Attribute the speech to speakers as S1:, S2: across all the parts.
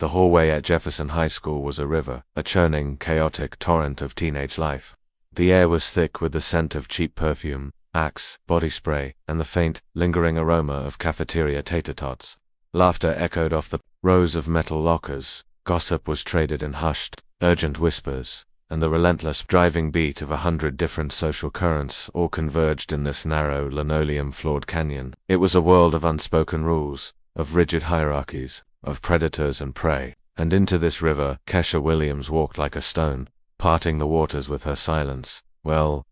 S1: The hallway at Jefferson High School was a river, a churning, chaotic torrent of teenage life. The air was thick with the scent of cheap perfume, Axe, body spray, and the faint, lingering aroma of cafeteria tater tots. Laughter echoed off the rows of metal lockers, gossip was traded in hushed, urgent whispers, and the relentless driving beat of 100 different social currents all converged in this narrow, linoleum-floored canyon. It was a world of unspoken rules, of rigid hierarchies, of predators and prey, and into this river Kesha Williams walked like a stone, parting the waters with her silence. Well,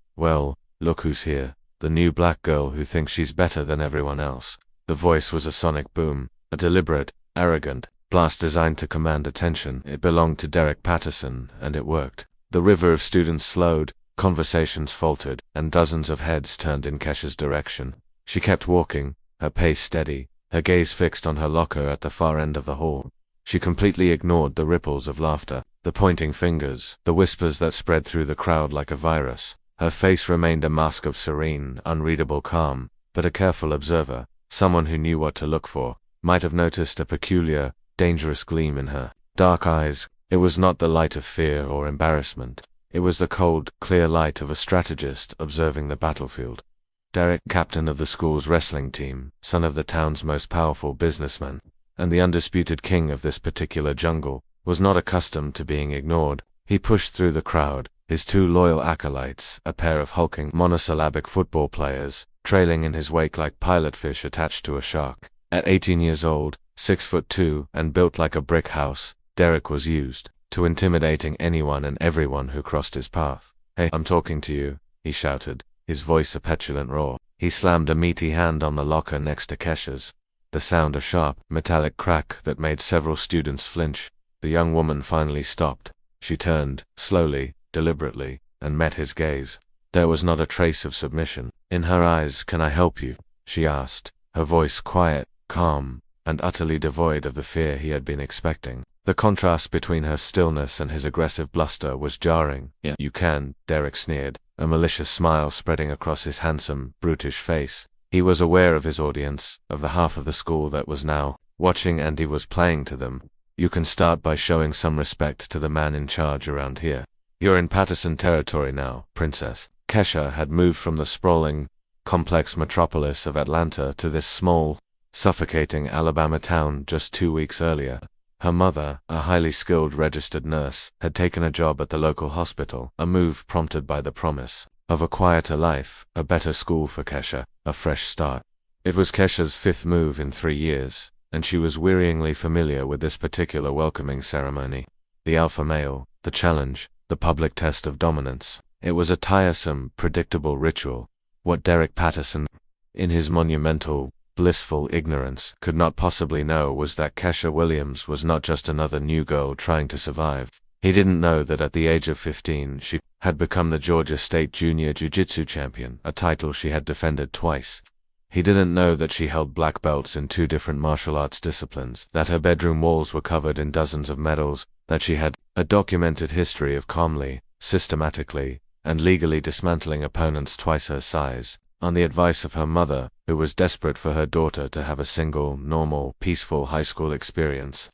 S1: look who's here, the new black girl who thinks she's better than everyone else. The voice was a sonic boom, a deliberate, arrogant blast designed to command attention. It belonged to Derek Patterson, and it worked. The river of students slowed, conversations faltered, and dozens of heads turned in Kesha's direction. She kept walking, her pace steady, her gaze fixed on her locker at the far end of the hall. She completely ignored the ripples of laughter, the pointing fingers, the whispers that spread through the crowd like a virus. Her face remained a mask of serene, unreadable calm, but a careful observer, someone who knew what to look for, might have noticed a peculiar, dangerous gleam in her dark eyes. It was not the light of fear or embarrassment. It was the cold, clear light of a strategist observing the battlefield. Derek, captain of the school's wrestling team, son of the town's most powerful businessman, and the undisputed king of this particular jungle, was not accustomed to being ignored. He pushed through the crowd, his two loyal acolytes, a pair of hulking, monosyllabic football players, trailing in his wake like pilotfish attached to a shark. At 18 years old, 6'2", and built like a brick house, Derek was used to intimidating anyone and everyone who crossed his path. "Hey, I'm talking to you," he shouted, his voice a petulant roar. He slammed a meaty hand on the locker next to Kesha's. The sound a sharp, metallic crack that made several students flinch. The young woman finally stopped. She turned, slowly, deliberately, and met his gaze. There was not a trace of submission in her eyes. "Can I help you?" she asked, her voice quiet, calm, and utterly devoid of the fear he had been expecting. The contrast between her stillness and his aggressive bluster was jarring. "Yeah, you can," Derek sneered, a malicious smile spreading across his handsome, brutish face. He was aware of his audience, of the half of the school that was now watching, and he was playing to them. "You can start by showing some respect to the man in charge around here. You're in Patterson territory now, princess." Kesha had moved from the sprawling, complex metropolis of Atlanta to this small, suffocating Alabama town just 2 weeks earlier. Her mother, a highly skilled registered nurse, had taken a job at the local hospital, a move prompted by the promise of a quieter life, a better school for Kesha, a fresh start. It was Kesha's 5th move in 3 years, and she was wearyingly familiar with this particular welcoming ceremony. The alpha male, the challenge, the public test of dominance. It was a tiresome, predictable ritual. What Derek Patterson, in his monumental, blissful ignorance, could not possibly know was that Kesha Williams was not just another new girl trying to survive. He didn't know that at the age of 15 she had become the Georgia State Junior Jiu-Jitsu champion, a title she had defended twice. He didn't know that she held black belts in 2 different martial arts disciplines, that her bedroom walls were covered in dozens of medals, that she had a documented history of calmly, systematically, and legally dismantling opponents twice her size, on the advice of her mother, who was desperate for her daughter to have a single, normal, peaceful high school experience.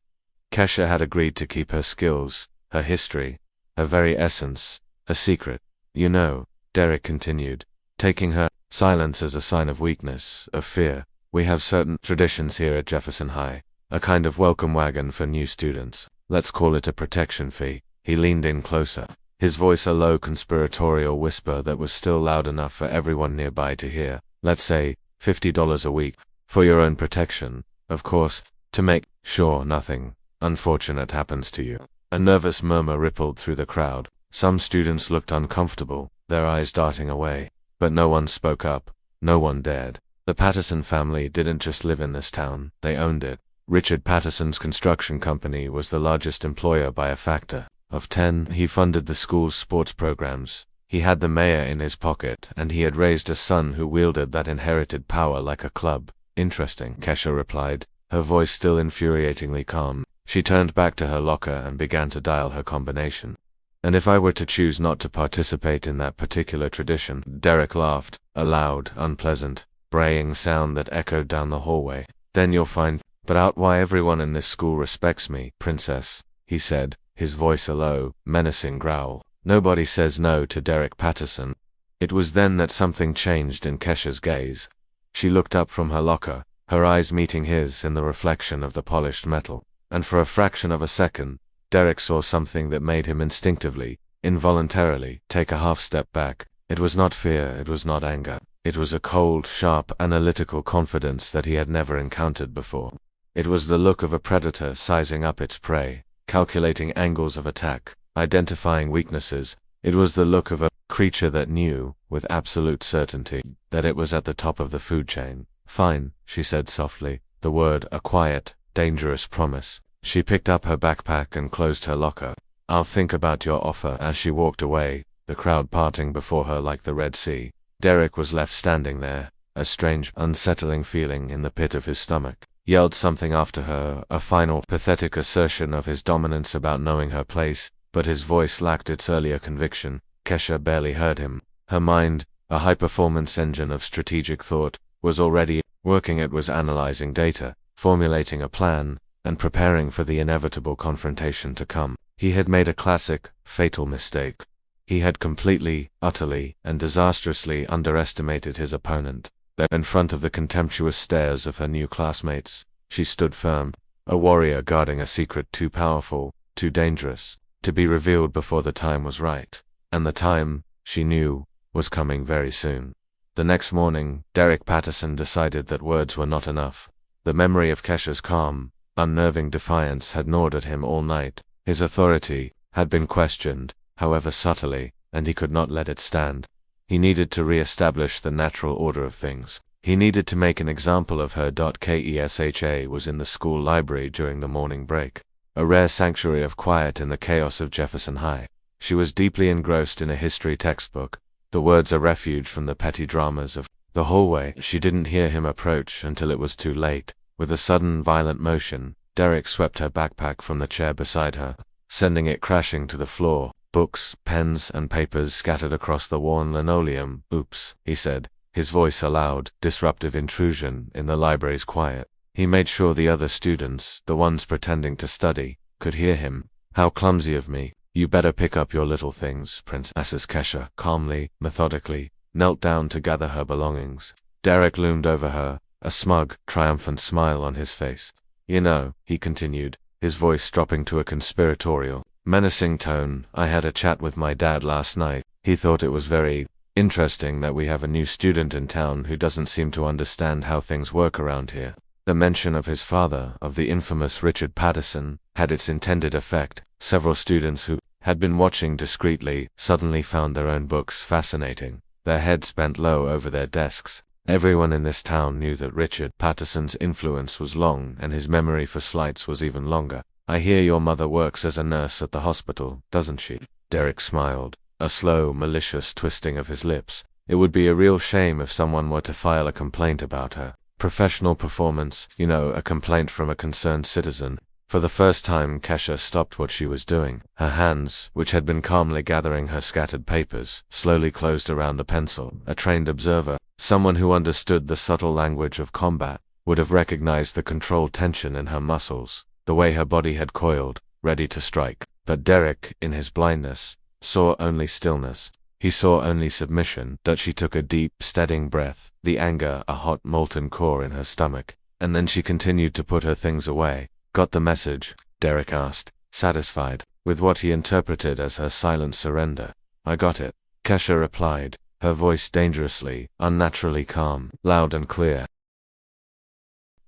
S1: Kesha had agreed to keep her skills, her history, her very essence, a secret. "You know," Derek continued, taking her silence as a sign of weakness, of fear, "we have certain traditions here at Jefferson High, a kind of welcome wagon for new students. Let's call it a protection fee." He leaned in closer, his voice a low conspiratorial whisper that was still loud enough for everyone nearby to hear. "Let's say $50 a week, for your own protection, of course, to make sure nothing unfortunate happens to you." A nervous murmur rippled through the crowd. Some students looked uncomfortable, their eyes darting away. But no one spoke up, no one dared. The Patterson family didn't just live in this town, they owned it. Richard Patterson's construction company was the largest employer by a factor of 10. He funded the school's sports programs. He had the mayor in his pocket, and he had raised a son who wielded that inherited power like a club. "Interesting," Kesha replied, her voice still infuriatingly calm. She turned back to her locker and began to dial her combination. "And if I were to choose not to participate in that particular tradition?" Derek laughed, a loud, unpleasant, braying sound that echoed down the hallway. "Then you'll find but out why everyone in this school respects me, princess, he said, his voice a low, menacing growl. Nobody says no to Derek Patterson. It was then that something changed in Kesha's gaze. She looked up from her locker, her eyes meeting his in the reflection of the polished metal, and for a fraction of a second, Derek saw something that made him instinctively, involuntarily, take a half step back. It was not fear, it was not anger. It was a cold, sharp, analytical confidence that he had never encountered before. It was the look of a predator sizing up its prey, calculating angles of attack, identifying weaknesses. It was the look of a creature that knew, with absolute certainty, that it was at the top of the food chain. Fine, she said softly, the word a quiet, dangerous promise. She picked up her backpack and closed her locker. I'll think about your offer. As she walked away, the crowd parting before her like the Red Sea, Derek was left standing there, a strange, unsettling feeling in the pit of his stomach. Yelled something after her, a final, pathetic assertion of his dominance about knowing her place, but his voice lacked its earlier conviction. Kesha barely heard him. Her mind, a high-performance engine of strategic thought, was already working. It was analyzing data, formulating a plan, and preparing for the inevitable confrontation to come. He had made a classic, fatal mistake. He had completely, utterly, and disastrously underestimated his opponent. There, in front of the contemptuous stares of her new classmates, she stood firm, a warrior guarding a secret too powerful, too dangerous, to be revealed before the time was right. And the time, she knew, was coming very soon. The next morning, Derek Patterson decided that words were not enough. The memory of Kesha's calm, unnerving defiance had gnawed at him all night. His authority had been questioned, however subtly, and he could not let it stand. He needed to re-establish the natural order of things. He needed to make an example of her. Kesha was in the school library during the morning break, a rare sanctuary of quiet in the chaos of Jefferson High. She was deeply engrossed in a history textbook, the words a refuge from the petty dramas of the hallway. She didn't hear him approach until it was too late. With a sudden, violent motion, Derek swept her backpack from the chair beside her, sending it crashing to the floor. Books, pens, and papers scattered across the worn linoleum. Oops, he said, his voice a loud, disruptive intrusion in the library's quiet. He made sure the other students, the ones pretending to study, could hear him. How clumsy of me. You better pick up your little things, Princess. Kesha, calmly, methodically, knelt down to gather her belongings. Derek loomed over her, a smug, triumphant smile on his face. You know, he continued, his voice dropping to a conspiratorial, menacing tone, I had a chat with my dad last night. He thought it was very interesting that we have a new student in town who doesn't seem to understand how things work around here. The mention of his father, of the infamous Richard Patterson, had its intended effect. Several students who had been watching discreetly suddenly found their own books fascinating, their heads bent low over their desks. Everyone in this town knew that Richard Patterson's influence was long and his memory for slights was even longer. I hear your mother works as a nurse at the hospital, doesn't she? Derek smiled, a slow, malicious twisting of his lips. It would be a real shame if someone were to file a complaint about her professional performance, you know, a complaint from a concerned citizen. For the first time, Kesha stopped what she was doing. Her hands, which had been calmly gathering her scattered papers, slowly closed around a pencil. A trained observer, someone who understood the subtle language of combat, would have recognized the controlled tension in her muscles, the way her body had coiled, ready to strike. But Derek, in his blindness, saw only stillness. He saw only submission. That she took a deep, steadying breath, the anger a hot, molten core in her stomach, and then she continued to put her things away. Got the message? Derek asked, satisfied with what he interpreted as her silent surrender. I got it, Kesha replied, her voice dangerously, unnaturally calm, loud and clear.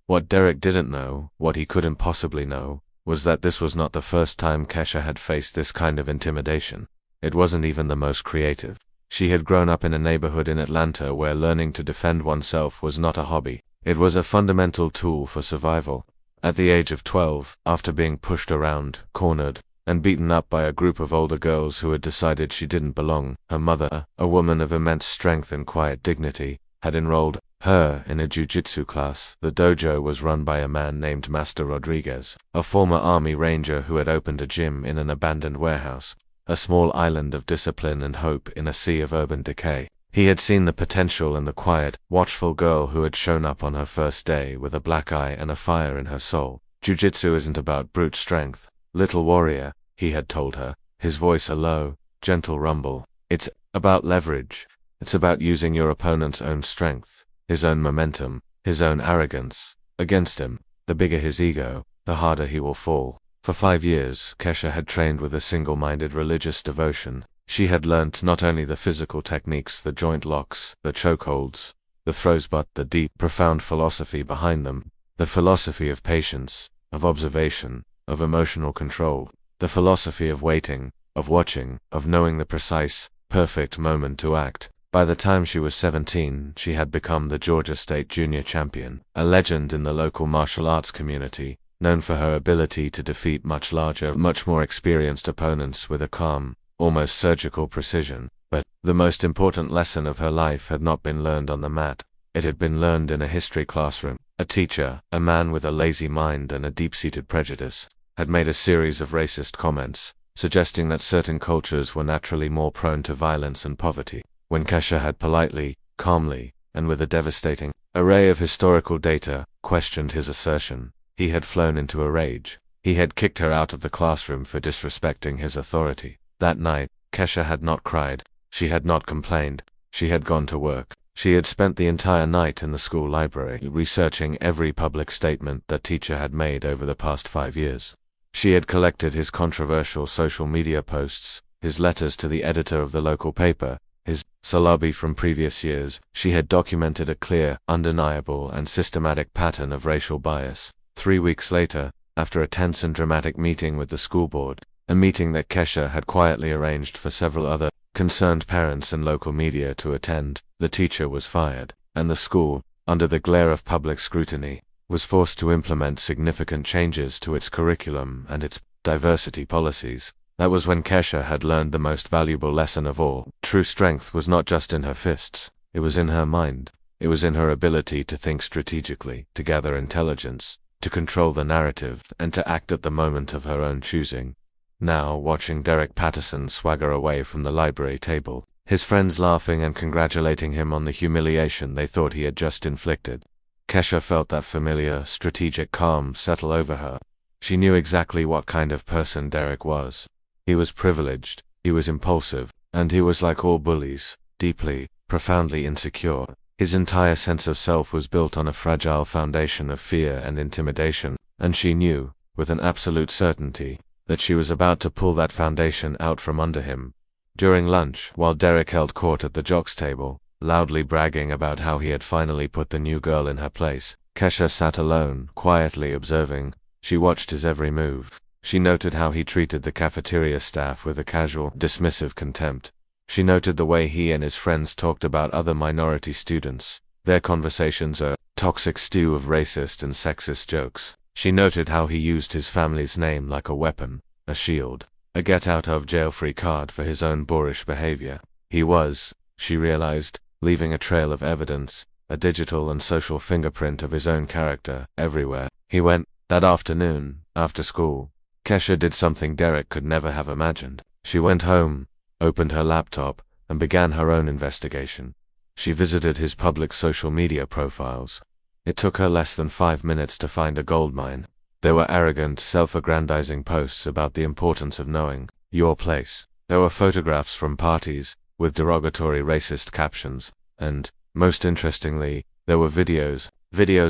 S1: What Derek didn't know, what he couldn't possibly know, was that this was not the first time Kesha had faced this kind of intimidation. It wasn't even the most creative. She had grown up in a neighborhood in Atlanta where learning to defend oneself was not a hobby. It was a fundamental tool for survival. At the age of 12, after being pushed around, cornered, and beaten up by a group of older girls who had decided she didn't belong, her mother, a woman of immense strength and quiet dignity, had enrolled her in a Jiu-Jitsu class. The dojo was run by a man named Master Rodriguez, a former Army Ranger who had opened a gym in an abandoned warehouse, a small island of discipline and hope in a sea of urban decay. He had seen the potential in the quiet, watchful girl who had shown up on her first day with a black eye and a fire in her soul. Jiu-Jitsu isn't about brute strength, little warrior, he had told her, his voice a low, gentle rumble. It's about leverage. It's about using your opponent's own strength, his own momentum, his own arrogance, against him. The bigger his ego, the harder he will fall. For 5 years, Kesha had trained with a single-minded religious devotion. She had learnt not only the physical techniques, the joint locks, the chokeholds, the throws, but the deep, profound philosophy behind them. The philosophy of patience, of observation, of emotional control. The philosophy of waiting, of watching, of knowing the precise, perfect moment to act. By the time she was 17, she had become the Georgia State Junior Champion, a legend in the local martial arts community, known for her ability to defeat much larger, much more experienced opponents with a calm, almost surgical precision. But the most important lesson of her life had not been learned on the mat. It had been learned in a history classroom. A teacher, a man with a lazy mind and a deep-seated prejudice, had made a series of racist comments, suggesting that certain cultures were naturally more prone to violence and poverty. When Kesha had politely, calmly, and with a devastating array of historical data, questioned his assertion, he had flown into a rage. He had kicked her out of the classroom for disrespecting his authority. That night, Kesha had not cried. She had not complained. She had gone to work. She had spent the entire night in the school library, researching every public statement that teacher had made over the past 5 years. She had collected his controversial social media posts, his letters to the editor of the local paper, his salabi from previous years. She had documented a clear, undeniable, and systematic pattern of racial bias. 3 weeks later, after a tense and dramatic meeting with the school board, a meeting that Kesha had quietly arranged for several other concerned parents and local media to attend, the teacher was fired, and the school, under the glare of public scrutiny, was forced to implement significant changes to its curriculum and its diversity policies. That was when Kesha had learned the most valuable lesson of all. True strength was not just in her fists, it was in her mind. It was in her ability to think strategically, to gather intelligence, to control the narrative, and to act at the moment of her own choosing. Now, watching Derek Patterson swagger away from the library table, his friends laughing and congratulating him on the humiliation they thought he had just inflicted, Kesha felt that familiar, strategic calm settle over her. She knew exactly what kind of person Derek was. He was privileged, he was impulsive, and he was like all bullies, deeply, profoundly insecure. His entire sense of self was built on a fragile foundation of fear and intimidation, and she knew, with an absolute certainty, that she was about to pull that foundation out from under him. During lunch, while Derek held court at the jocks table, loudly bragging about how he had finally put the new girl in her place, Kesha sat alone, quietly observing. She watched his every move. She noted how he treated the cafeteria staff with a casual, dismissive contempt. She noted the way he and his friends talked about other minority students, their conversations a toxic stew of racist and sexist jokes. She noted how he used his family's name like a weapon, a shield, a get-out-of-jail-free card for his own boorish behavior. He was, she realized, leaving a trail of evidence, a digital and social fingerprint of his own character, everywhere he went. That afternoon, after school, Kesha did something Derek could never have imagined. She went home, opened her laptop, and began her own investigation. She visited his public social media profiles. It took her less than 5 minutes to find a goldmine. There were arrogant, self-aggrandizing posts about the importance of knowing your place. There were photographs from parties, with derogatory racist captions, and, most interestingly, there were videos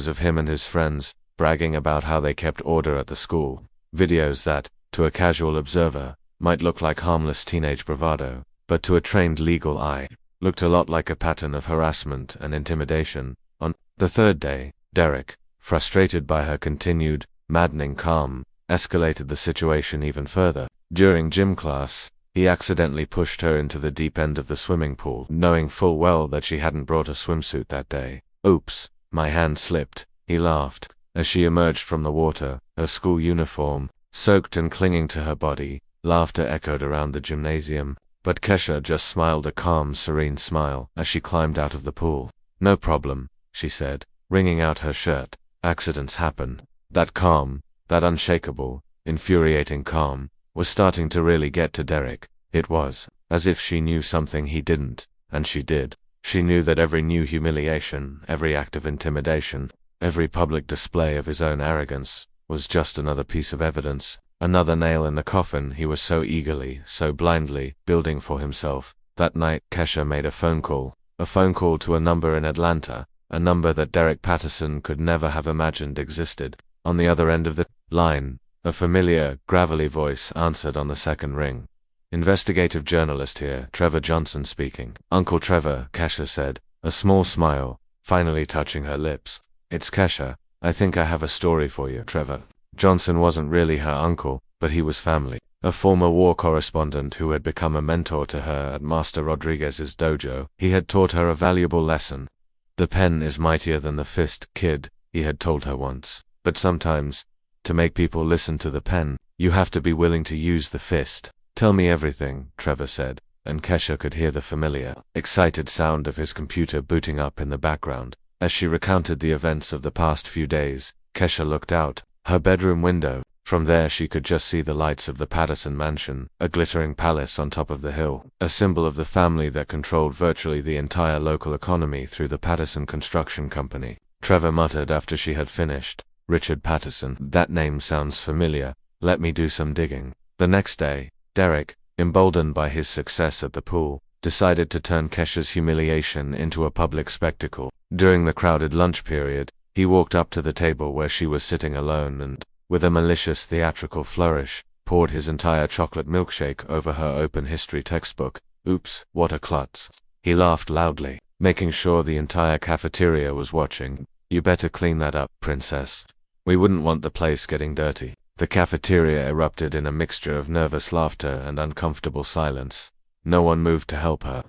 S1: of him and his friends, bragging about how they kept order at the school. Videos that, to a casual observer, might look like harmless teenage bravado, but to a trained legal eye, looked a lot like a pattern of harassment and intimidation. On the third day, Derek, frustrated by her continued, maddening calm, escalated the situation even further. During gym class, he accidentally pushed her into the deep end of the swimming pool, knowing full well that she hadn't brought a swimsuit that day. "Oops, my hand slipped," he laughed, as she emerged from the water, her school uniform, soaked and clinging to her body. Laughter echoed around the gymnasium, but Kesha just smiled a calm, serene smile as she climbed out of the pool. "No problem," she said, wringing out her shirt. "Accidents happen." That calm, that unshakable, infuriating calm, was starting to really get to Derek. It was as if she knew something he didn't, and she did. She knew that every new humiliation, every act of intimidation, every public display of his own arrogance, was just another piece of evidence, another nail in the coffin he was so eagerly, so blindly, building for himself. That night, Kesha made a phone call to a number in Atlanta, a number that Derek Patterson could never have imagined existed. On the other end of the line, a familiar, gravelly voice answered on the second ring. "Investigative journalist here, Trevor Johnson speaking." "Uncle Trevor," Kesha said, a small smile finally touching her lips. "It's Kesha. I think I have a story for you, Trevor." Johnson wasn't really her uncle, but he was family. A former war correspondent who had become a mentor to her at Master Rodriguez's dojo, he had taught her a valuable lesson. "The pen is mightier than the fist, kid," he had told her once. "But sometimes, to make people listen to the pen, you have to be willing to use the fist." "Tell me everything," Trevor said, and Kesha could hear the familiar, excited sound of his computer booting up in the background. As she recounted the events of the past few days, Kesha looked out her bedroom window. From there she could just see the lights of the Patterson mansion, a glittering palace on top of the hill, a symbol of the family that controlled virtually the entire local economy through the Patterson Construction Company. Trevor muttered after she had finished, "Richard Patterson, that name sounds familiar. Let me do some digging." The next day, Derek, emboldened by his success at the pool, decided to turn Kesha's humiliation into a public spectacle. During the crowded lunch period, he walked up to the table where she was sitting alone and, with a malicious theatrical flourish, poured his entire chocolate milkshake over her open history textbook. "Oops, what a klutz." He laughed loudly, making sure the entire cafeteria was watching. "You better clean that up, princess. We wouldn't want the place getting dirty." The cafeteria erupted in a mixture of nervous laughter and uncomfortable silence. No one moved to help her.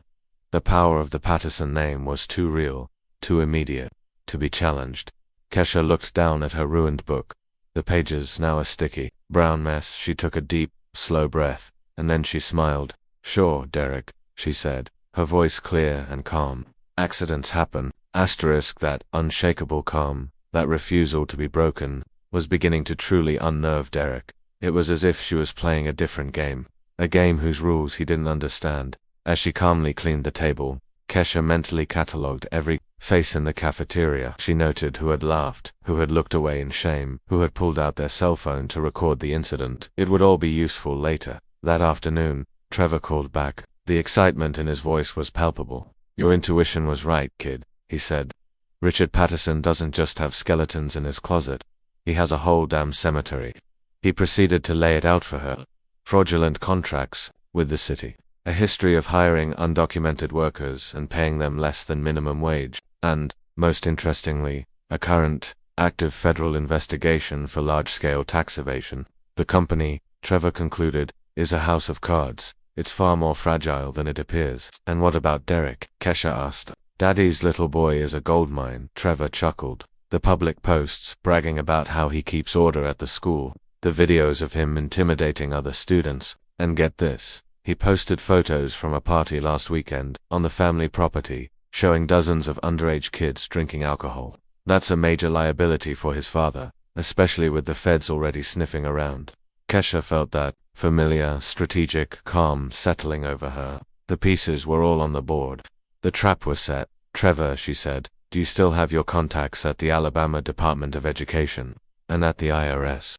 S1: The power of the Patterson name was too real, too immediate, to be challenged. Kesha looked down at her ruined book. The pages now a sticky, brown mess. She took a deep, slow breath, and then she smiled. "Sure, Derek," she said, her voice clear and calm. "Accidents happen." That unshakable calm, that refusal to be broken, was beginning to truly unnerve Derek. It was as if she was playing a different game, a game whose rules he didn't understand. As she calmly cleaned the table, Kesha mentally catalogued every face in the cafeteria. She noted who had laughed, who had looked away in shame, who had pulled out their cell phone to record the incident. It would all be useful later. That afternoon, Trevor called back. The excitement in his voice was palpable. "Your intuition was right, kid," he said. "Richard Patterson doesn't just have skeletons in his closet. He has a whole damn cemetery." He proceeded to lay it out for her. Fraudulent contracts with the city, a history of hiring undocumented workers and paying them less than minimum wage, and, most interestingly, a current, active federal investigation for large-scale tax evasion. "The company," Trevor concluded, "is a house of cards. It's far more fragile than it appears." "And what about Derek?" Kesha asked. "Daddy's little boy is a goldmine," Trevor chuckled. "The public posts bragging about how he keeps order at the school, the videos of him intimidating other students, and get this, he posted photos from a party last weekend on the family property, showing dozens of underage kids drinking alcohol. That's a major liability for his father, especially with the feds already sniffing around." Kesha felt that familiar, strategic calm settling over her. The pieces were all on the board. The trap was set. "Trevor," she said, "do you still have your contacts at the Alabama Department of Education and at the IRS?"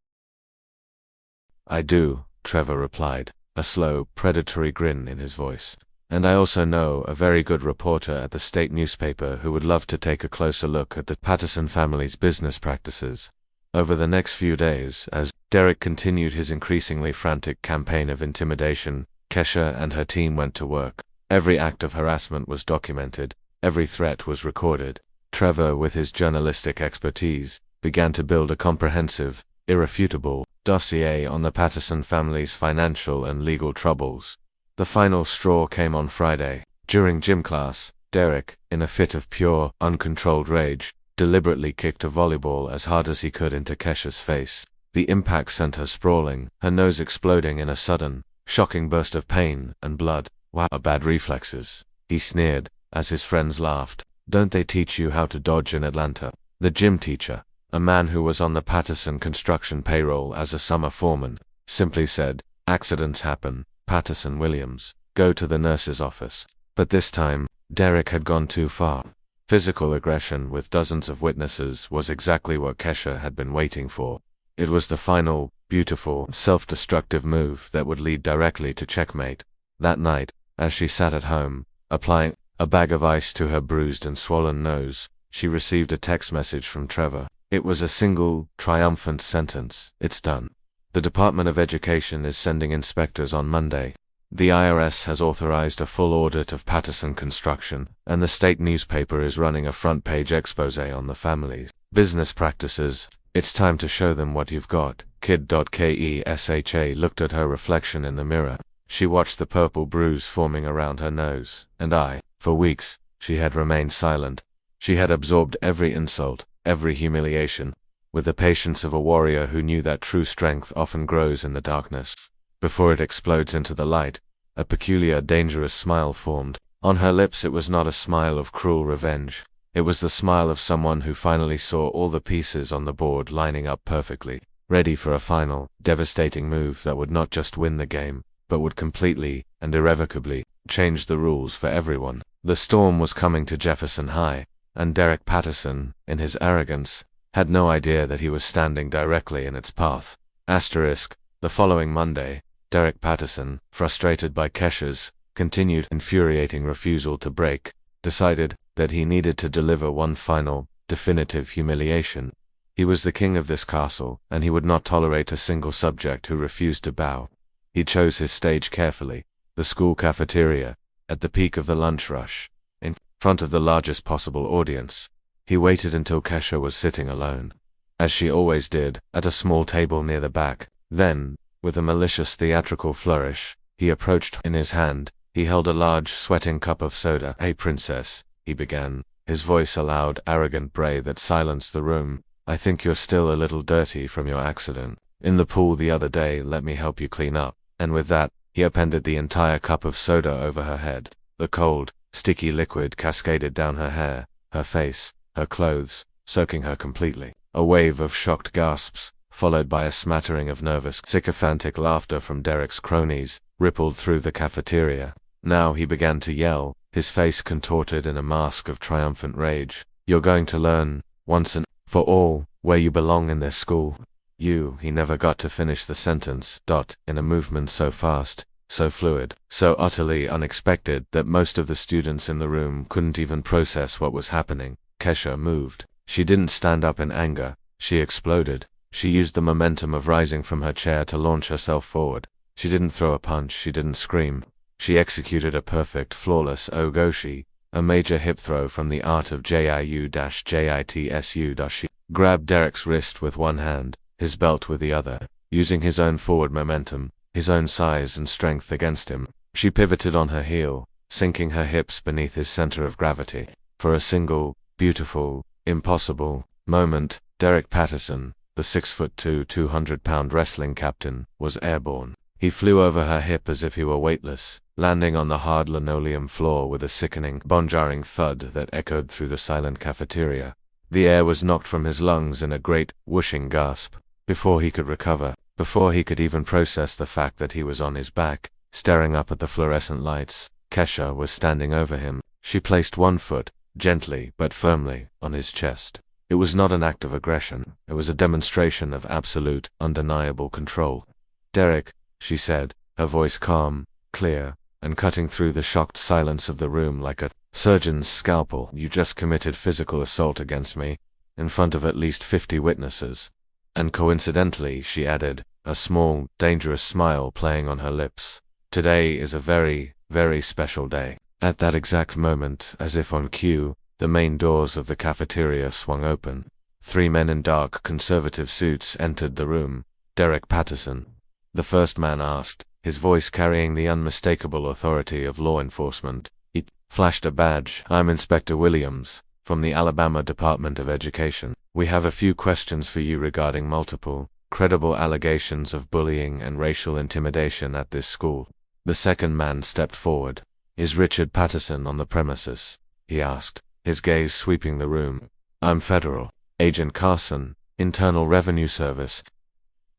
S1: "I do," Trevor replied, a slow, predatory grin in his voice. "And I also know a very good reporter at the state newspaper who would love to take a closer look at the Patterson family's business practices." Over the next few days, as Derek continued his increasingly frantic campaign of intimidation, Kesha and her team went to work. Every act of harassment was documented. Every threat was recorded. Trevor, with his journalistic expertise, began to build a comprehensive, irrefutable dossier on the Patterson family's financial and legal troubles. The final straw came on Friday. During gym class, Derek, in a fit of pure, uncontrolled rage, deliberately kicked a volleyball as hard as he could into Kesha's face. The impact sent her sprawling, her nose exploding in a sudden, shocking burst of pain and blood. "Wow, bad reflexes," he sneered, as his friends laughed. "Don't they teach you how to dodge in Atlanta?" The gym teacher, a man who was on the Patterson construction payroll as a summer foreman, simply said, "Accidents happen, Patterson Williams. Go to the nurse's office." But this time, Derek had gone too far. Physical aggression with dozens of witnesses was exactly what Kesha had been waiting for. It was the final, beautiful, self-destructive move that would lead directly to checkmate. That night, as she sat at home, applying a bag of ice to her bruised and swollen nose, she received a text message from Trevor. It was a single, triumphant sentence. "It's done. The Department of Education is sending inspectors on Monday. The IRS has authorized a full audit of Patterson Construction, and the state newspaper is running a front-page exposé on the family's business practices. It's time to show them what you've got." Kesha looked at her reflection in the mirror. She watched the purple bruise forming around her nose, and for weeks, she had remained silent. She had absorbed every insult, every humiliation, with the patience of a warrior who knew that true strength often grows in the darkness before it explodes into the light. A peculiar, dangerous smile formed. On her lips it was not a smile of cruel revenge. It was the smile of someone who finally saw all the pieces on the board lining up perfectly, ready for a final, devastating move that would not just win the game, but would completely and irrevocably change the rules for everyone. The storm was coming to Jefferson High, and Derek Patterson, in his arrogance, had no idea that he was standing directly in its path. The following Monday, Derek Patterson, frustrated by Kesha's continued infuriating refusal to break, decided that he needed to deliver one final, definitive humiliation. He was the king of this castle, and he would not tolerate a single subject who refused to bow. He chose his stage carefully, the school cafeteria, at the peak of the lunch rush, in front of the largest possible audience. He waited until Kesha was sitting alone, as she always did, at a small table near the back. Then, with a malicious theatrical flourish, he approached. In his hand, he held a large, sweating cup of soda. "Hey, princess," he began, his voice a loud, arrogant bray that silenced the room. "I think you're still a little dirty from your accident in the pool the other day. Let me help you clean up." And with that, he appended the entire cup of soda over her head. The cold, sticky liquid cascaded down her hair, her face, her clothes, soaking her completely. A wave of shocked gasps, followed by a smattering of nervous, sycophantic laughter from Derek's cronies, rippled through the cafeteria. Now he began to yell, his face contorted in a mask of triumphant rage. "You're going to learn, once and for all, where you belong in this school." He never got to finish the sentence. In a movement so fast, so fluid, so utterly unexpected that most of the students in the room couldn't even process what was happening. Kesha moved. She didn't stand up in anger. She exploded. She used the momentum of rising from her chair to launch herself forward. She didn't throw a punch. She didn't scream. She executed a perfect, flawless ogoshi, a major hip throw from the art of Jiu-Jitsu. She grabbed Derek's wrist with one hand, his belt with the other, using his own forward momentum, his own size and strength against him. She pivoted on her heel, sinking her hips beneath his center of gravity. For a single, beautiful, impossible moment, Derek Patterson, the 6'2", 200-pound wrestling captain, was airborne. He flew over her hip as if he were weightless, landing on the hard linoleum floor with a sickening, bone-jarring thud that echoed through the silent cafeteria. The air was knocked from his lungs in a great, whooshing gasp. Before he could recover, before he could even process the fact that he was on his back, staring up at the fluorescent lights, Kesha was standing over him. She placed one foot, gently but firmly, on his chest. It was not an act of aggression. It was a demonstration of absolute, undeniable control. "Derek," she said, her voice calm, clear, and cutting through the shocked silence of the room like a surgeon's scalpel. "You just committed physical assault against me, in front of at least 50 witnesses. And coincidentally," she added, a small, dangerous smile playing on her lips, "today is a very, very special day." At that exact moment, as if on cue, the main doors of the cafeteria swung open. 3 men in dark, conservative suits entered the room. Derek Patterson, the first man asked, his voice carrying the unmistakable authority of law enforcement. He flashed a badge. "I'm Inspector Williams, from the Alabama Department of Education. We have a few questions for you regarding multiple, credible allegations of bullying and racial intimidation at this school." The second man stepped forward. "Is Richard Patterson on the premises?" he asked, his gaze sweeping the room. "I'm Federal Agent Carson, Internal Revenue Service.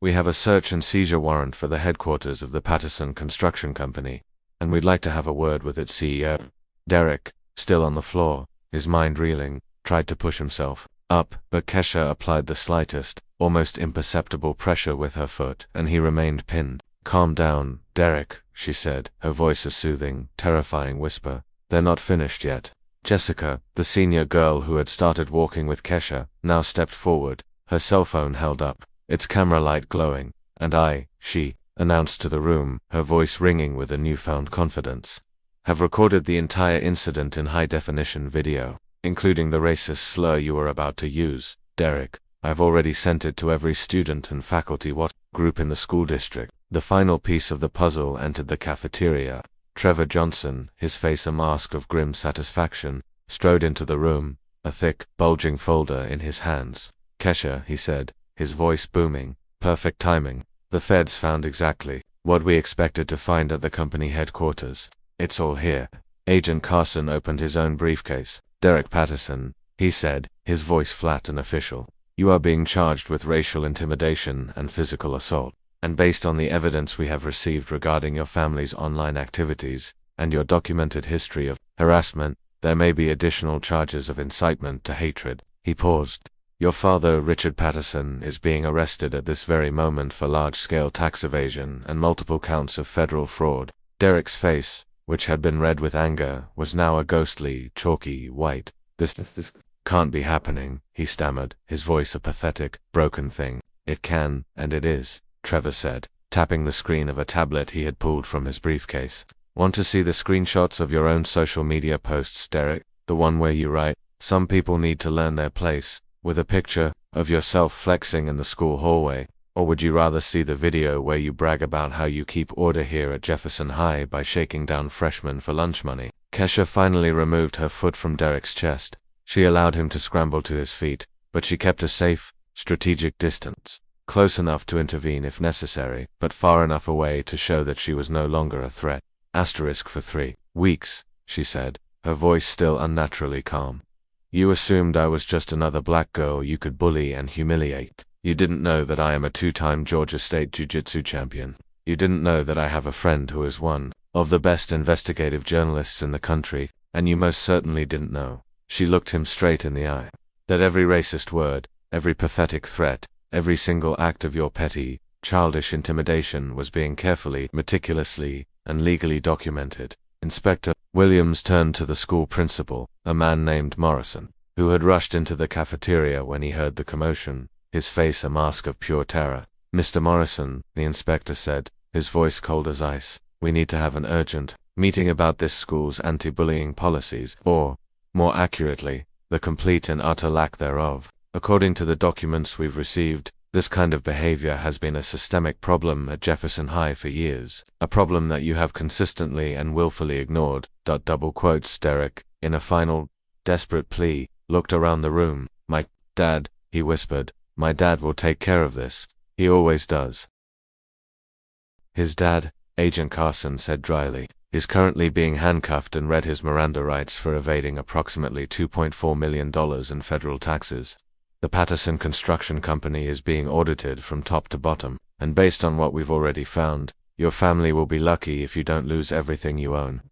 S1: We have a search and seizure warrant for the headquarters of the Patterson Construction Company, and we'd like to have a word with its CEO." Derek, still on the floor, his mind reeling, tried to push himself up, but Kesha applied the slightest, almost imperceptible pressure with her foot, and he remained pinned. "Calm down, Derek," she said, her voice a soothing, terrifying whisper. "They're not finished yet." Jessica, the senior girl who had started walking with Kesha, now stepped forward, her cell phone held up, its camera light glowing. "And she announced to the room, her voice ringing with a newfound confidence, "have recorded the entire incident in high-definition video, including the racist slur you were about to use, Derek. I've already sent it to every student and faculty group in the school district." The final piece of the puzzle entered the cafeteria. Trevor Johnson, his face a mask of grim satisfaction, strode into the room, a thick, bulging folder in his hands. "Kesha," he said, his voice booming, "perfect timing. The feds found exactly what we expected to find at the company headquarters. It's all here." Agent Carson opened his own briefcase. "Derek Patterson," he said, his voice flat and official, "you are being charged with racial intimidation and physical assault. And based on the evidence we have received regarding your family's online activities and your documented history of harassment, there may be additional charges of incitement to hatred." He paused. "Your father, Richard Patterson, is being arrested at this very moment for large-scale tax evasion and multiple counts of federal fraud." Derek's face, which had been red with anger, was now a ghostly, chalky white. This can't be happening," he stammered, his voice a pathetic, broken thing. "It can, and it is," Trevor said, tapping the screen of a tablet he had pulled from his briefcase. "Want to see the screenshots of your own social media posts, Derek? The one where you write, 'Some people need to learn their place,' with a picture of yourself flexing in the school hallway? Or would you rather see the video where you brag about how you keep order here at Jefferson High by shaking down freshmen for lunch money?" Kesha finally removed her foot from Derek's chest. She allowed him to scramble to his feet, but she kept a safe, strategic distance, close enough to intervene if necessary, but far enough away to show that she was no longer a threat. "For 3 weeks, she said, her voice still unnaturally calm. "You assumed I was just another black girl you could bully and humiliate. You didn't know that I am a 2-time Georgia State Jiu-Jitsu champion. You didn't know that I have a friend who is one of the best investigative journalists in the country, and you most certainly didn't know," she looked him straight in the eye, "that every racist word, every pathetic threat, every single act of your petty, childish intimidation was being carefully, meticulously, and legally documented." Inspector Williams turned to the school principal, a man named Morrison, who had rushed into the cafeteria when he heard the commotion, his face a mask of pure terror. "Mr. Morrison," the inspector said, his voice cold as ice, "we need to have an urgent meeting about this school's anti-bullying policies, or, more accurately, the complete and utter lack thereof. According to the documents we've received, this kind of behavior has been a systemic problem at Jefferson High for years, a problem that you have consistently and willfully ignored." Derek, in a final, desperate plea, looked around the room. "My dad," he whispered, "my dad will take care of this. He always does." "His dad," Agent Carson said dryly, "is currently being handcuffed and read his Miranda rights for evading approximately $2.4 million in federal taxes. The Patterson Construction Company is being audited from top to bottom, and based on what we've already found, your family will be lucky if you don't lose everything you own."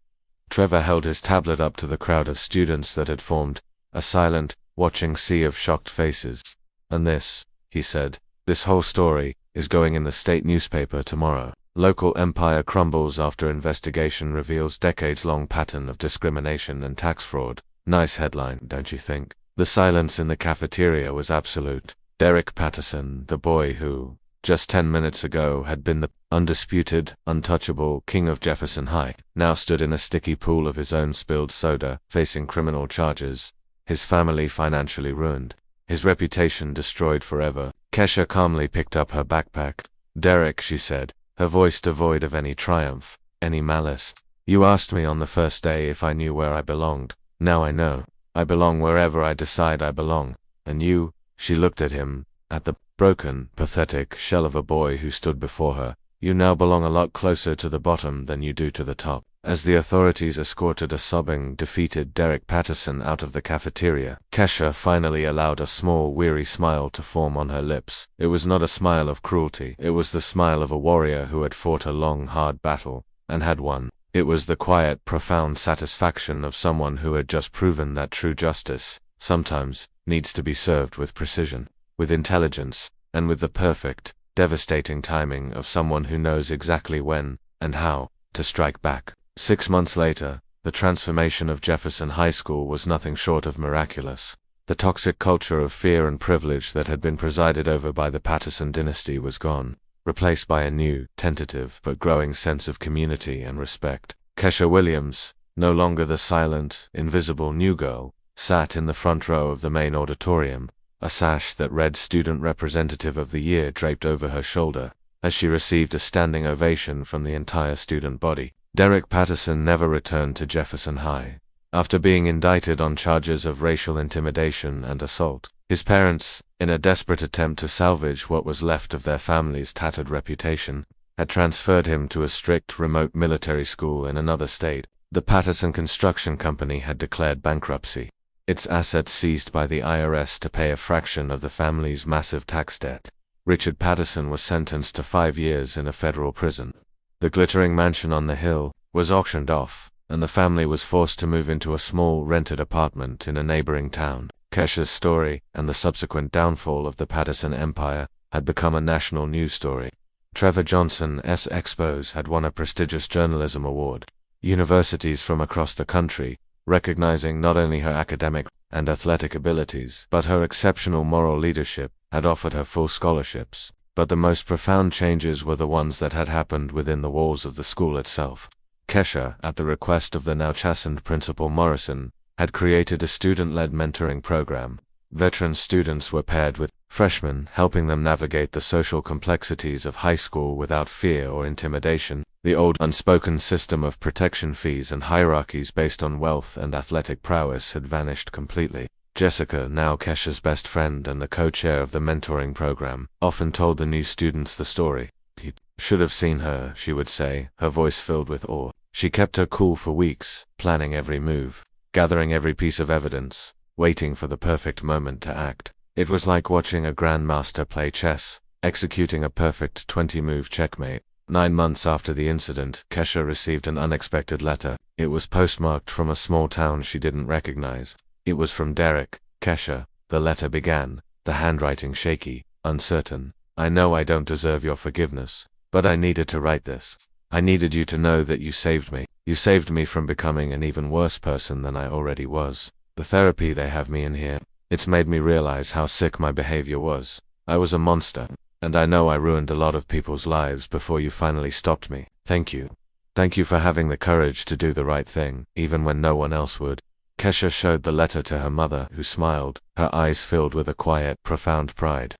S1: Trevor held his tablet up to the crowd of students that had formed a silent, watching sea of shocked faces. "And this," he said, "this whole story is going in the state newspaper tomorrow. Local empire crumbles after investigation reveals decades-long pattern of discrimination and tax fraud." Nice headline, don't you think? The silence in the cafeteria was absolute. Derek Patterson, the boy who, just 10 minutes ago, had been the undisputed, untouchable king of Jefferson High, now stood in a sticky pool of his own spilled soda, facing criminal charges, his family financially ruined, his reputation destroyed forever. Kesha calmly picked up her backpack. "Derek," she said, her voice devoid of any triumph, any malice, "you asked me on the first day if I knew where I belonged. Now I know. I belong wherever I decide I belong. And you," she looked at him, at the broken, pathetic shell of a boy who stood before her, "you now belong a lot closer to the bottom than you do to the top." As the authorities escorted a sobbing, defeated Derek Patterson out of the cafeteria, Kesha finally allowed a small, weary smile to form on her lips. It was not a smile of cruelty. It was the smile of a warrior who had fought a long, hard battle, and had won. It was the quiet, profound satisfaction of someone who had just proven that true justice sometimes needs to be served with precision, with intelligence, and with the perfect, devastating timing of someone who knows exactly when and how to strike back. 6 months later, the transformation of Jefferson High School was nothing short of miraculous. The toxic culture of fear and privilege that had been presided over by the Patterson dynasty was gone, replaced by a new, tentative, but growing sense of community and respect. Kesha Williams, no longer the silent, invisible new girl, sat in the front row of the main auditorium, a sash that read Student Representative of the Year draped over her shoulder, as she received a standing ovation from the entire student body. Derek Patterson never returned to Jefferson High. After being indicted on charges of racial intimidation and assault, his parents, in a desperate attempt to salvage what was left of their family's tattered reputation, had transferred him to a strict, remote military school in another state. The Patterson Construction Company had declared bankruptcy, its assets seized by the IRS to pay a fraction of the family's massive tax debt. Richard Patterson was sentenced to 5 years in a federal prison. The glittering mansion on the hill was auctioned off, and the family was forced to move into a small, rented apartment in a neighboring town. Kesha's story, and the subsequent downfall of the Patterson empire, had become a national news story. Trevor Johnson's expos had won a prestigious journalism award. Universities from across the country, recognizing not only her academic and athletic abilities, but her exceptional moral leadership, had offered her full scholarships. But the most profound changes were the ones that had happened within the walls of the school itself. Kesha, at the request of the now chastened Principal Morrison, had created a student-led mentoring program. Veteran students were paired with freshmen, helping them navigate the social complexities of high school without fear or intimidation. The old unspoken system of protection fees and hierarchies based on wealth and athletic prowess had vanished completely. Jessica, now Kesha's best friend and the co-chair of the mentoring program, often told the new students the story. "He should have seen her," she would say, her voice filled with awe. She kept her cool for weeks, planning every move, gathering every piece of evidence, waiting for the perfect moment to act. It was like watching a grandmaster play chess, executing a perfect 20-move checkmate. 9 months after the incident, Kesha received an unexpected letter. It was postmarked from a small town she didn't recognize. It was from Derek. "Kesha," the letter began, the handwriting shaky, uncertain. "I know I don't deserve your forgiveness, but I needed to write this. I needed you to know that you saved me. You saved me from becoming an even worse person than I already was. The therapy they have me in here, it's made me realize how sick my behavior was. I was a monster, and I know I ruined a lot of people's lives before you finally stopped me. Thank you. Thank you for having the courage to do the right thing, even when no one else would." Kesha showed the letter to her mother, who smiled, her eyes filled with a quiet, profound pride.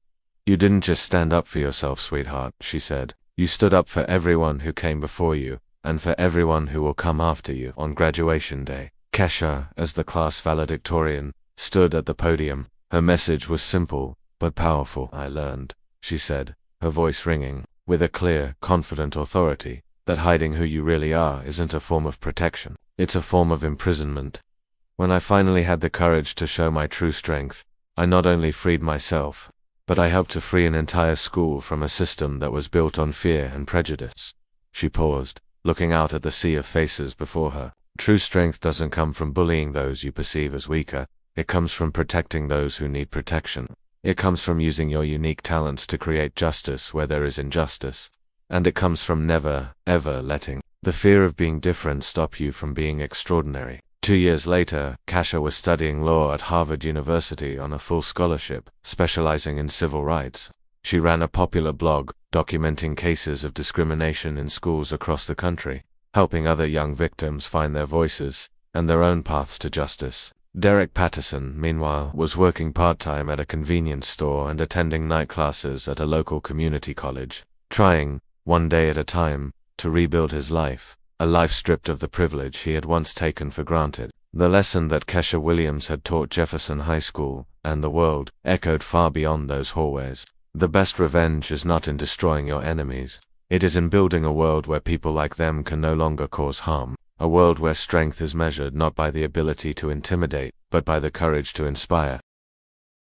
S1: "You didn't just stand up for yourself, sweetheart," she said. "You stood up for everyone who came before you, and for everyone who will come after you on graduation day." Kesha, as the class valedictorian, stood at the podium. Her message was simple, but powerful. "I learned," she said, her voice ringing, with a clear, confident authority, "that hiding who you really are isn't a form of protection. It's a form of imprisonment. When I finally had the courage to show my true strength, I not only freed myself, but I helped to free an entire school from a system that was built on fear and prejudice." She paused, looking out at the sea of faces before her. "True strength doesn't come from bullying those you perceive as weaker. It comes from protecting those who need protection. It comes from using your unique talents to create justice where there is injustice. And it comes from never, ever letting the fear of being different stop you from being extraordinary." 2 years later, Kesha was studying law at Harvard University on a full scholarship, specializing in civil rights. She ran a popular blog, documenting cases of discrimination in schools across the country, helping other young victims find their voices and their own paths to justice. Derek Patterson, meanwhile, was working part-time at a convenience store and attending night classes at a local community college, trying, one day at a time, to rebuild his life. A life stripped of the privilege he had once taken for granted. The lesson that Kesha Williams had taught Jefferson High School, and the world, echoed far beyond those hallways. The best revenge is not in destroying your enemies. It is in building a world where people like them can no longer cause harm. A world where strength is measured not by the ability to intimidate, but by the courage to inspire.